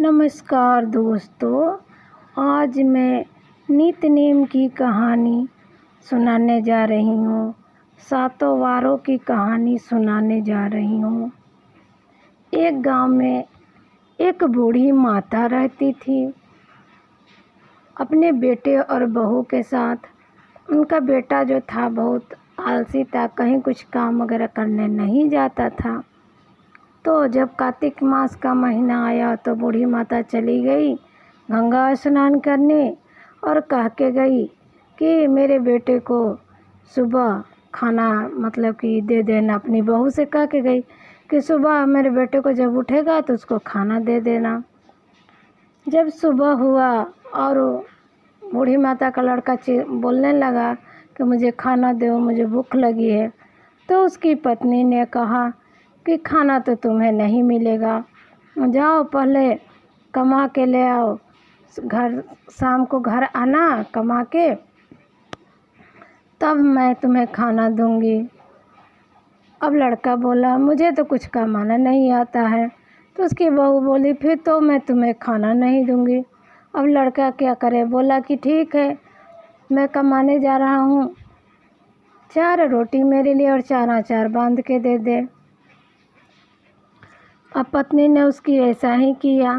नमस्कार दोस्तों, आज मैं नित्य-नेम की कहानी सुनाने जा रही हूँ। सातों वारों की कहानी सुनाने जा रही हूँ। एक गांव में एक बूढ़ी माता रहती थी अपने बेटे और बहू के साथ। उनका बेटा जो था बहुत आलसी था, कहीं कुछ काम वगैरह करने नहीं जाता था। तो जब कार्तिक मास का महीना आया तो बूढ़ी माता चली गई गंगा स्नान करने और कह के गई कि मेरे बेटे को सुबह खाना मतलब कि दे देना। अपनी बहू से कह के गई कि सुबह मेरे बेटे को जब उठेगा तो उसको खाना दे देना। जब सुबह हुआ और बूढ़ी माता का लड़का बोलने लगा कि मुझे खाना दो, मुझे भूख लगी है, तो उसकी पत्नी ने कहा कि खाना तो तुम्हें नहीं मिलेगा, जाओ पहले कमा के ले आओ, घर शाम को घर आना कमा के, तब मैं तुम्हें खाना दूंगी। अब लड़का बोला मुझे तो कुछ कमाना नहीं आता है। तो उसकी बहू बोली फिर तो मैं तुम्हें खाना नहीं दूंगी। अब लड़का क्या करे, बोला कि ठीक है, मैं कमाने जा रहा हूँ, 4 रोटी मेरे लिए और 4 अचार बांध के दे दे। अब पत्नी ने उसकी ऐसा ही किया।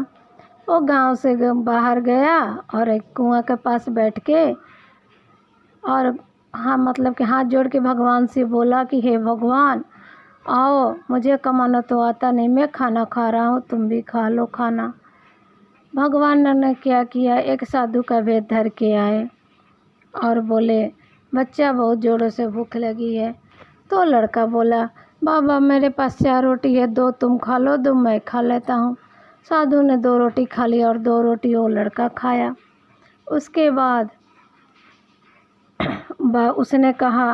वो गांव से बाहर गया और एक कुआं के पास बैठ के और मतलब कि हाथ जोड़ के भगवान से बोला कि हे भगवान, आओ, मुझे कमाना तो आता नहीं, मैं खाना खा रहा हूँ, तुम भी खा लो खाना। भगवान ने क्या किया, एक साधु का वेद धर के आए और बोले बच्चा बहुत जोरों से भूख लगी है। तो लड़का बोला बाबा मेरे पास 4 रोटी है, 2 तुम खा लो, 2 मैं खा लेता हूँ। साधु ने 2 रोटी खा ली और 2 रोटी वो लड़का खाया। उसके बाद उसने कहा,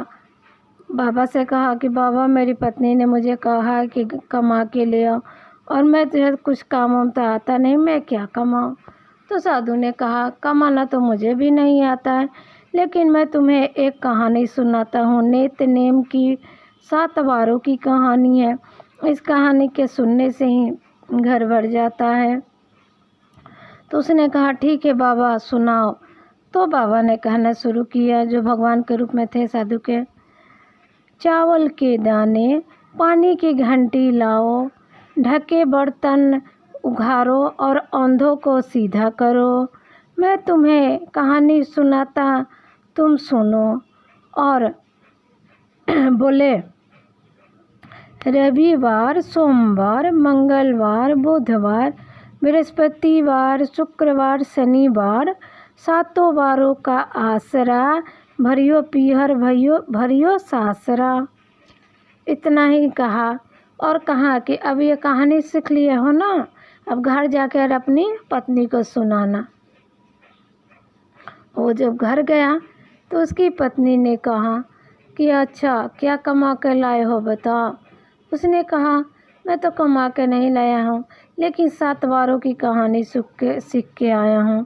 बाबा से कहा कि बाबा मेरी पत्नी ने मुझे कहा कि कमा के ले आओ और मैं तुझे कुछ काम वाम तो आता नहीं, मैं क्या कमाऊँ। तो साधु ने कहा कमाना तो मुझे भी नहीं आता है, लेकिन मैं तुम्हें एक कहानी सुनाता हूँ। नित्य नेम की 7 वारों की कहानी है। इस कहानी के सुनने से ही घर भर जाता है। तो उसने कहा ठीक है बाबा सुनाओ। तो बाबा ने कहना शुरू किया, जो भगवान के रूप में थे साधु के। चावल के दाने, पानी की घंटी लाओ, ढके बर्तन उघारो और अंधों को सीधा करो। मैं तुम्हें कहानी सुनाता, तुम सुनो। और बोले रविवार, सोमवार, मंगलवार, बुधवार, बृहस्पतिवार, शुक्रवार, शनिवार, 7 वारों का आसरा, भरियो पीहर भरियो सासरा। इतना ही कहा और कहा कि अब ये कहानी सीख लिए हो ना, अब घर जाकर अपनी पत्नी को सुनाना। वो जब घर गया तो उसकी पत्नी ने कहा कि अच्छा क्या कमा के लाए हो बताओ। उसने कहा मैं तो कमा के नहीं लाया हूँ, लेकिन 7 वारों की कहानी सीख के आया हूँ।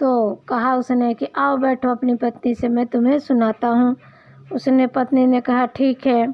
तो कहा उसने कि आओ बैठो अपनी पत्नी से, मैं तुम्हें सुनाता हूँ। उसने पत्नी ने कहा ठीक है।